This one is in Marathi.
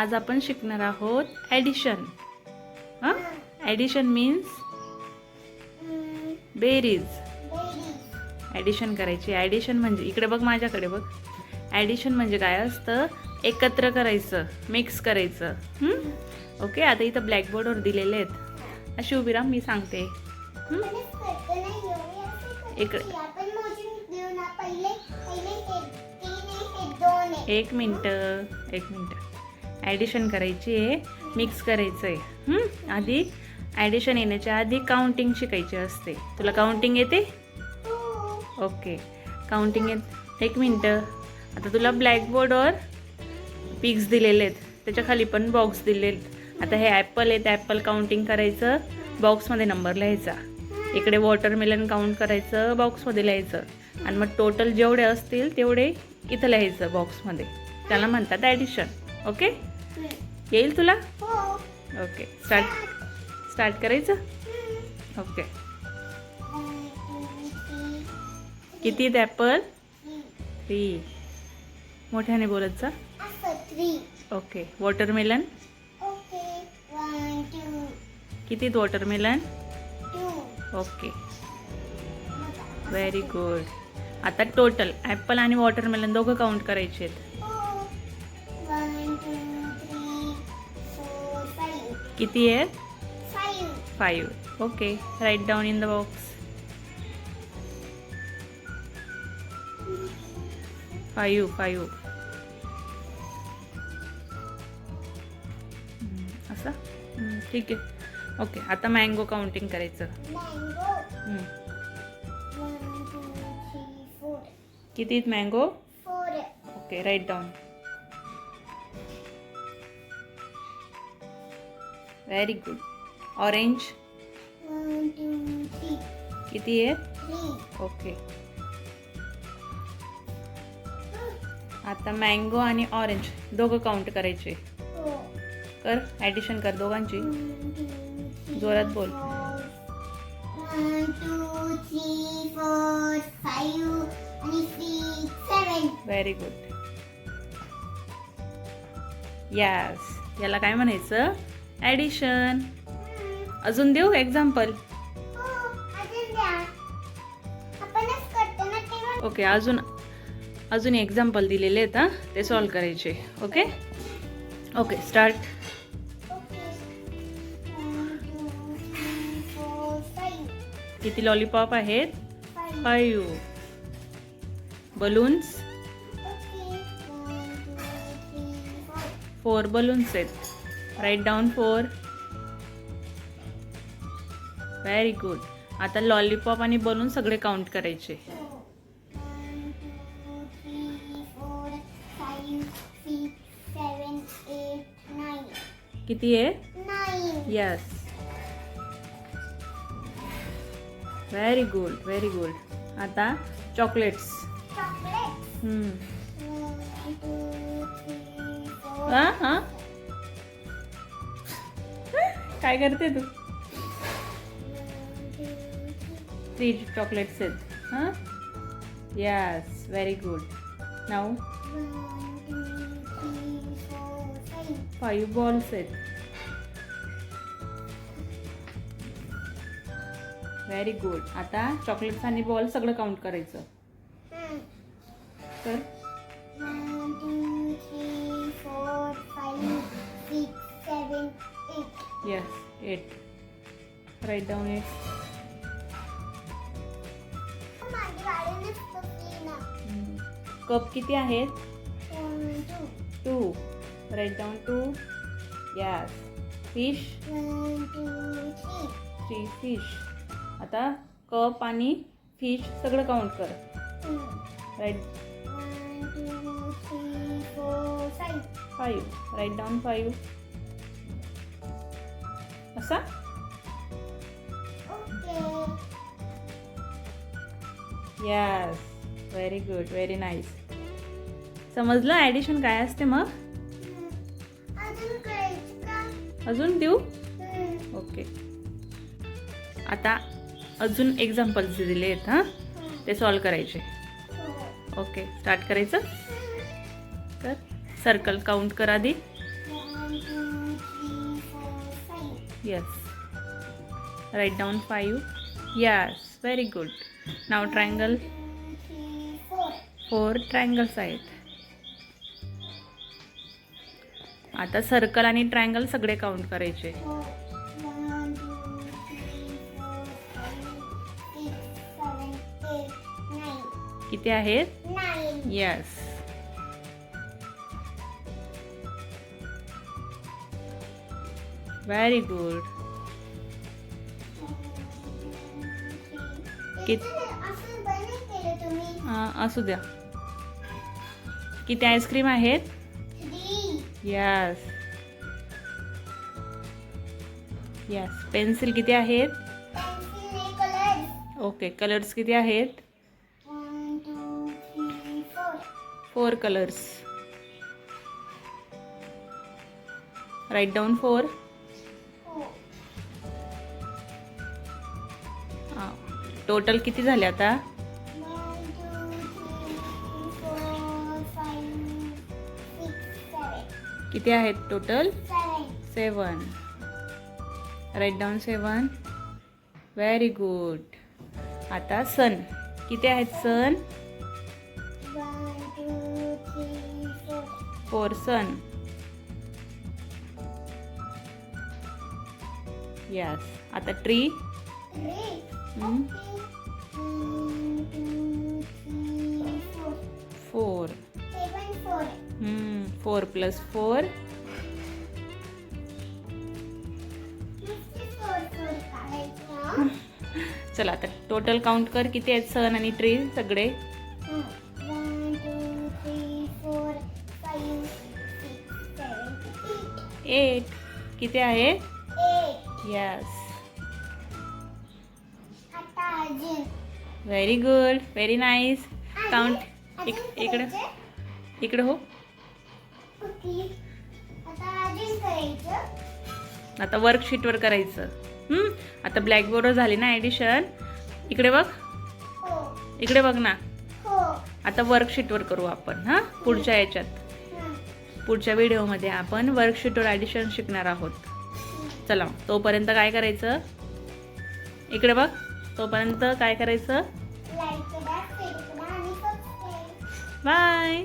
आज आपण शिकणार आहोत ॲडिशन. ॲडिशन मीन्स बेरीज. ॲडिशन करायची. ॲडिशन म्हणजे इकडे बघ, माझ्याकडे बघ. ॲडिशन म्हणजे काय असतं? एकत्र करायचं, मिक्स करायचं. ओके, आता इथं ब्लॅकबोर्डवर दिलेले आहेत. अशी उभी राहा, मी सांगते. इकडे एक मिनट. ॲडिशन करायची आहे, मिक्स करायचं आहे. आधी ॲडिशन येण्याच्या आधी काउंटिंग शिकायची असते. तुला काउंटिंग येते? ओके, काउंटिंग एक मिनटं. आता तुला ब्लॅकबोर्डवर पिक्स दिलेले आहेत, त्याच्या खाली पण बॉक्स दिलेले आहेत. आता हे ॲपल आहेत, ॲपल काउंटिंग करायचं, बॉक्समध्ये नंबर लिहायचा. इकडे वॉटरमेलन काउंट करायचं, बॉक्समध्ये लिहायचं. आणि मग टोटल जेवढे असतील तेवढे इथं लिहायचं बॉक्समध्ये. त्याला म्हणतात ॲडिशन. ओके, येईल तुला? ओके, स्टार्ट करायचं. ओके, किती आहेत ॲपल? 3. मोठ्याने बोलत जा. ओके, वॉटरमेलन किती आहेत वॉटरमेलन? 2. Okay, very good. आता टोटल ॲपल आणि वॉटरमेलन दोघं काउंट करायचे आहेत. 1 2 3 4 5. किती आहेत? 5. Okay, write down in the box. 5. असं ठीक आहे. ओके, आता मँगो काउंटिंग करायचं. Mango. 1 2 3 4. किती आहेत mango? 4. Okay, write down. Very good. Orange 1 2 3. किती आहेत? 3. ओके, आता मँगो आणि ऑरेंज दोघं काउंट करायचे. 4. कर, ॲडिशन कर दोघांची. 1 2 जोरात बोल. 1 2 3 4 5 आणि 6 7. Very good. यस, याला काय म्हणायचं? ॲडिशन. अजून देऊ एक्झाम्पल? ओके, अजून एक्झाम्पल दिलेले आहेत. ते सॉल्व करायचे. Okay, start. किती लॉलीपॉप आहेत? 5. बलून्स 4 बलून्स आहेत. Write down 4. Very good. आता लॉलीपॉप आणि बलून सगळे काउंट करायचे. 1 2 3 4 5 6 7 8 9. किती आहे? 9. Yes, very good. आता चॉकलेट्स. Chocolate. 1 2 3 4. हां काय करते तू? 1 2 3 चॉकलेट्स आहेत. Yes, very good. Now 1 2 3 4 5. 5 balls आहेत. Very good. आता चॉकलेट्स आणि बॉल सगळं काउंट करायचं. तर 1 2 3 4 5 6 7 8. यस, 8. Right down 8. कप किती आहेत? 2. Write down 2. Yes. Fish 1 2 3. 3 fish. आता कप आणि फिश सगळं काउंट कर. राईट 1 2 3 4 5. 5. Write down 5. असा. Okay. Yes, very good, very nice. समजलं ॲडिशन काय असते मग? अजून करायचं का? अजून देऊ? ओके, आता अजून एक्झाम्पल्स दिले आहेत. ते सॉल्व करायचे. ओके, स्टार्ट करायचं. कर, सर्कल काउंट कर आधी. 1 2, 3, 4, 5. Yes. Write down 5. Yes. Very good. Now triangle. 2, 3, 4. 4 triangles आहेत. आता सर्कल आणि ट्रायंगल सगळे काउंट करायचे. 4. 1, 2, 3, 4, 5, 6, 7, 8, 9. किती आहेत? 9. येस. Very good. असं बने केलं तुम्ही. असू द्या. किती आईस्क्रीम आहेत? 3. यस. यस. पेन्सिल किती आहेत? Pencil colour. ओके. कलर्स किती आहेत? 1, 2, 3, 4. 4 कलर्स. Right down 4. टोटल किती झाले आता? 1, 2, 3, 4, 5, 6, 7. किती आहेत total? 7. 7. Write down 7. Very good. आता सन किती आहेत? सन 1, 2, 3, 4. 4 सन. यस. आता ट्री. 3. 1, 2, 3, 4. 4. 7, 4. 4 + 4. 54 काढायचं. चला आता टोटल काउंट कर. किती आहेत सन आणि ट्री सगळे? 1, 2, 3, 4, 5, 6, 7, 8. किती आहेत? 8. यस. आता अजून. Very good. Very nice. Count. इकडे इकडे हो. ओके. आता अजून करायचं. आता वर्कशीटवर करायचं. आता ब्लॅकबोर्डवर झाली ना ॲडिशन. इकडे बघ. हो. इकडे बघ ना. हो. आता वर्कशीटवर करू आपण. पुढच्या याच्यात हं. पुढच्या व्हिडिओमध्ये आपण वर्कशीटवर ॲडिशन शिकणार आहोत. चला तोपर्यंत काय करायचं? इकडे बघ. तोपर्यंत काय करायचं? लाईक करा, शेअर करा आणि सबस्क्राईब. बाय.